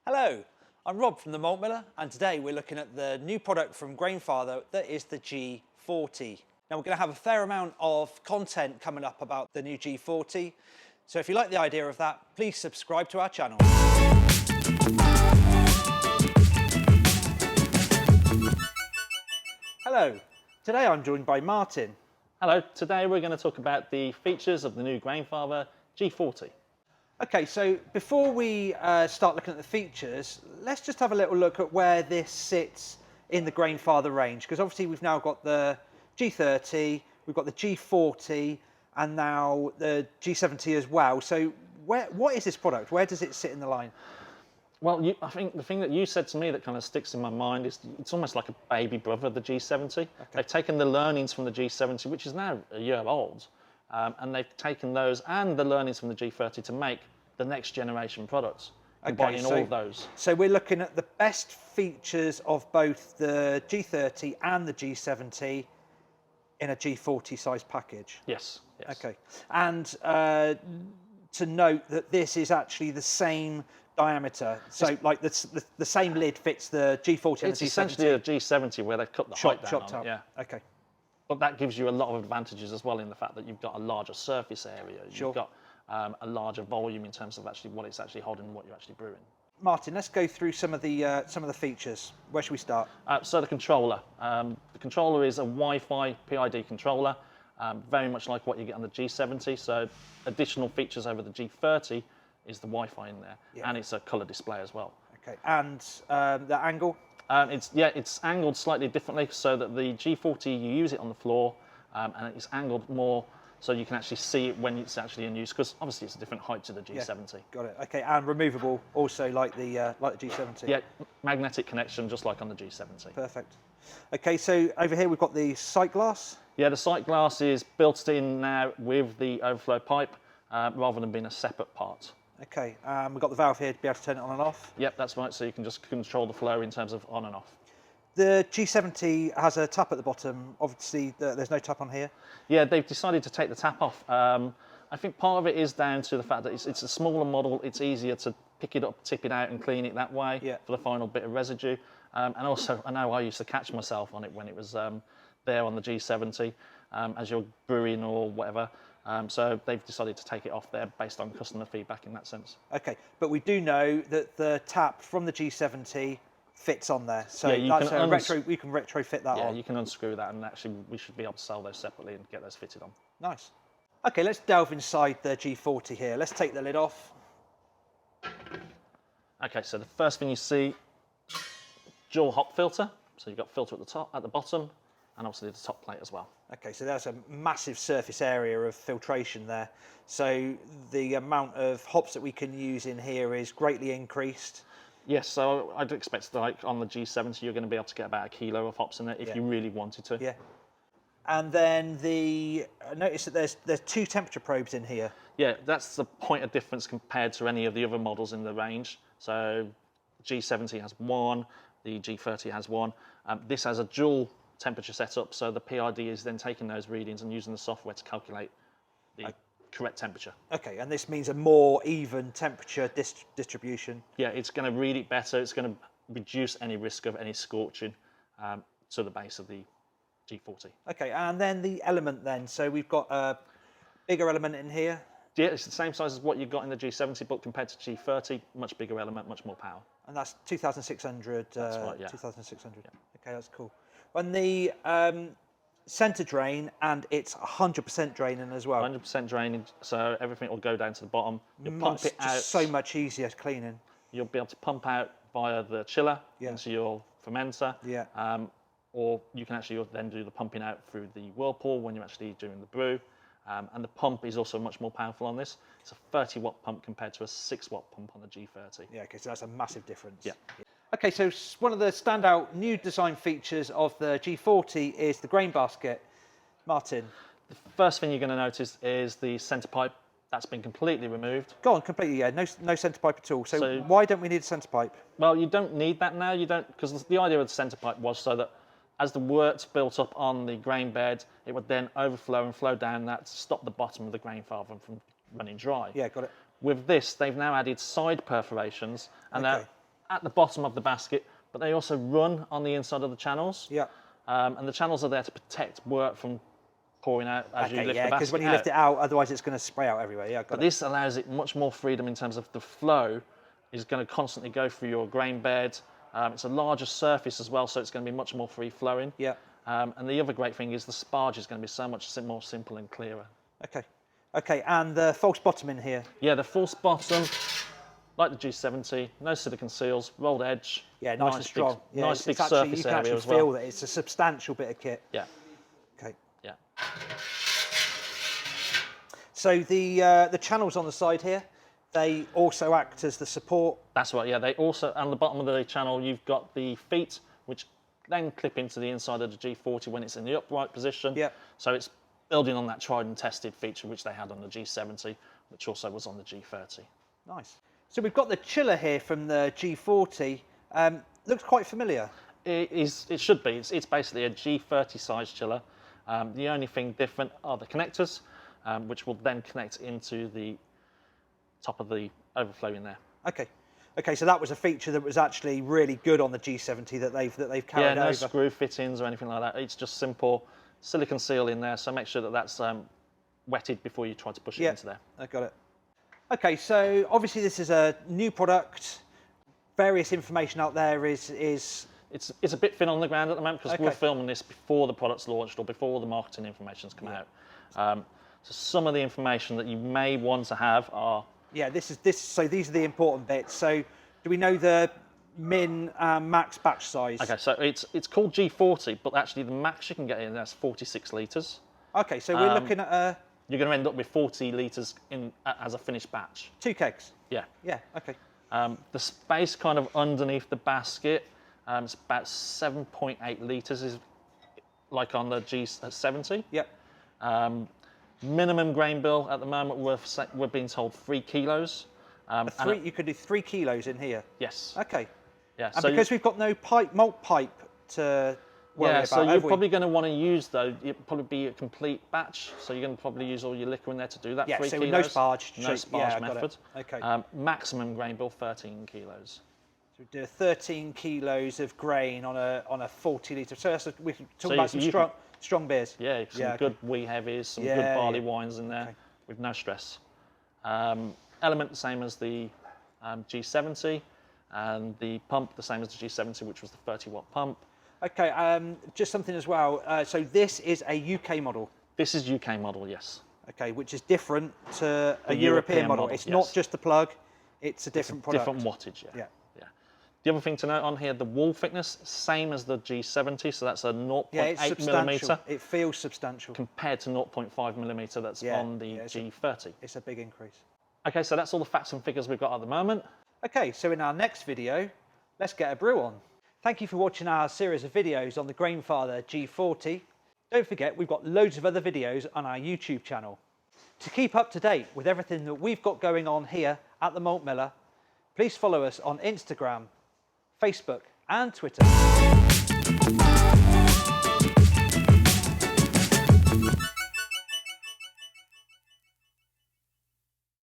Hello, I'm Rob from the Malt Miller, and today we're looking at the new product from Grainfather that is the G40. Now we're going to have a fair amount of content coming up about the new G40, so if you like the idea of that, please subscribe to our channel. Hello, today I'm joined by Martin. Hello, today we're going to talk about the features of the new Grainfather G40. Okay, so before we start looking at the features, let's just have a little look at where this sits in the Grainfather range, because obviously we've now got the G30, we've got the G40, and now the G70 as well. So what is this product? Where does it sit in the line? Well, I think the thing that you said to me that kind of sticks in my mind is it's almost like a baby brother of the G70. Okay. They've taken the learnings from the G70, which is now a year old, and they've taken those and the learnings from the G30 to make the next generation products, combining all of those. So we're looking at the best features of both the G30 and the G70 in a G40 size package. Yes. Okay, and to note that this is actually the same diameter, so like the same lid fits the G40 and the G70. It's essentially a G70 where they've cut the height down on it. Yeah. Okay. But that gives you a lot of advantages as well in the fact that you've got a larger surface area. Sure. You've got a larger volume in terms of actually what it's actually holding and what you're actually brewing. Martin, let's go through some of the features. Where should we start? So the controller. The controller is a Wi-Fi PID controller, very much like what you get on the G70. So additional features over the G30 is the Wi-Fi in there, and it's a colour display as well. Okay, and the angle? It's angled slightly differently, so that the G40 you use it on the floor, and it's angled more so you can actually see it when it's actually in use, because obviously it's a different height to the G70. Yeah, got it. Okay, and removable also like the G70. Yeah, magnetic connection just like on the G70. Perfect. Okay, so over here we've got the sight glass. Yeah, the sight glass is built in now with the overflow pipe, rather than being a separate part. Okay, we've got the valve here to be able to turn it on and off. Yep, that's right, so you can just control the flow in terms of on and off. The G70 has a tap at the bottom. Obviously, there's no tap on here. Yeah, they've decided to take the tap off. I think part of it is down to the fact that it's a smaller model. It's easier to pick it up, tip it out and clean it that way for the final bit of residue. And also, I know I used to catch myself on it when it was there on the G70 as you're brewing or whatever. So they've decided to take it off there based on customer feedback in that sense. Okay, but we do know that the tap from the G70 fits on there, so yeah, we can retrofit that on. Yeah, you can unscrew that, and actually we should be able to sell those separately and get those fitted on. Nice. Okay, let's delve inside the G40 here. Let's take the lid off. Okay, so the first thing you see, dual hop filter. So you've got filter at the top, at the bottom, and obviously the top plate as well. Okay, so that's a massive surface area of filtration there. So the amount of hops that we can use in here is greatly increased. Yes, so I'd expect like on the G70 you're going to be able to get about 1 kilo of hops in it if you really wanted to. Yeah. And then notice that there's 2 temperature probes in here. Yeah, that's the point of difference compared to any of the other models in the range. So G70 has 1, the G30 has 1. This has a dual temperature setup, so the PID is then taking those readings and using the software to calculate the correct temperature. Okay, and this means a more even temperature distribution. Yeah, it's going to read it better. It's going to reduce any risk of any scorching to the base of the G40. Okay, and then the element then. So we've got a bigger element in here. Yeah, it's the same size as what you've got in the G70, but compared to G30, much bigger element, much more power. And that's 2,600. That's right, yeah. 2,600. Yeah. Okay, that's cool. And the centre drain, and it's 100% draining as well. 100% draining, so everything will go down to the bottom. You'll pump it out. Just so much easier cleaning. You'll be able to pump out via the chiller into your fermenter. Yeah. Or you can actually then do the pumping out through the whirlpool when you're actually doing the brew. And the pump is also much more powerful on this. It's a 30-watt pump compared to a 6-watt pump on the G30. Yeah, okay, so that's a massive difference. Yeah. Okay, so one of the standout new design features of the G40 is the grain basket. Martin? The first thing you're going to notice is the centre pipe. That's been completely removed. Go on, completely, yeah. No centre pipe at all. So why don't we need a centre pipe? Well, you don't need that now. You don't, because the idea of the centre pipe was so that as the wort built up on the grain bed, it would then overflow and flow down that to stop the bottom of the Grainfather from running dry. Yeah, got it. With this, they've now added side perforations, and at the bottom of the basket, but they also run on the inside of the channels. Yeah. And the channels are there to protect wort from pouring out as you lift the basket because when you lift it out, otherwise it's going to spray out everywhere. Yeah, but this allows it much more freedom in terms of the flow is going to constantly go through your grain bed. It's a larger surface as well, so it's going to be much more free flowing. Yeah. And the other great thing is the sparge is going to be so much more simple and clearer. Okay. Okay, and the false bottom in here. Yeah, the false bottom, like the G70, no silicon seals, rolled edge. Yeah, nice and strong. Big, nice big surface area as well. You can feel that it's a substantial bit of kit. Yeah. Okay. Yeah. So the channels on the side here, they also act as the support. That's right. Yeah, they also, on the bottom of the channel, you've got the feet, which then clip into the inside of the G40 when it's in the upright position. Yeah. So it's building on that tried and tested feature which they had on the G70, which also was on the G30. Nice. So we've got the chiller here from the G40. Looks quite familiar. It should be. It's basically a G30 size chiller. The only thing different are the connectors, which will then connect into the top of the overflow in there. Okay. Okay, so that was a feature that was actually really good on the G70 that they've carried over. Yeah, no screw fittings or anything like that. It's just simple silicon seal in there, so make sure that that's wetted before you try to push it into there. I got it. Okay, so obviously this is a new product. Various information out there is it's a bit thin on the ground at the moment because we're filming this before the product's launched or before the marketing information's come out. So some of the information that you may want to have are... Yeah, so these are the important bits. So do we know the min and max batch size? Okay, so it's called G40, but actually the max you can get in there is 46 litres. Okay, so we're looking at you're going to end up with 40 litres as a finished batch. 2 kegs? Yeah. Yeah, okay. The space kind of underneath the basket, it's about 7.8 litres, is like on the G70. Yep. Minimum grain bill at the moment, we're being told 3 kilos. You could do 3 kilos in here? Yes. Okay. Yeah. And so because we've got no malt pipe to worry about, so you're probably going to want to use, though, it'll probably be a complete batch, so you're going to probably use all your liquor in there to do that 3 kilos. Yeah, so with no sparge. No sparge method. Okay. Maximum grain bill, 13 kilos. So we do 13 kilos of grain on a 40 litre. So we're talking about some strong beers. Yeah, some good wee heavies, some good barley wines in there with no stress. Element the same as the G70, and the pump the same as the G70, which was the 30-watt pump. Okay, just something as well. So this is a UK model. This is UK model, yes. Okay, which is different to a European model. It's not just the plug; it's a different product. Different wattage, yeah. The other thing to note on here, the wall thickness, same as the G70, so that's a 0.8 millimetre. It feels substantial. Compared to 0.5 millimetre that's on the G30. It's a big increase. Okay, so that's all the facts and figures we've got at the moment. Okay, so in our next video, let's get a brew on. Thank you for watching our series of videos on the Grainfather G40. Don't forget, we've got loads of other videos on our YouTube channel. To keep up to date with everything that we've got going on here at the Malt Miller, please follow us on Instagram, Facebook and Twitter.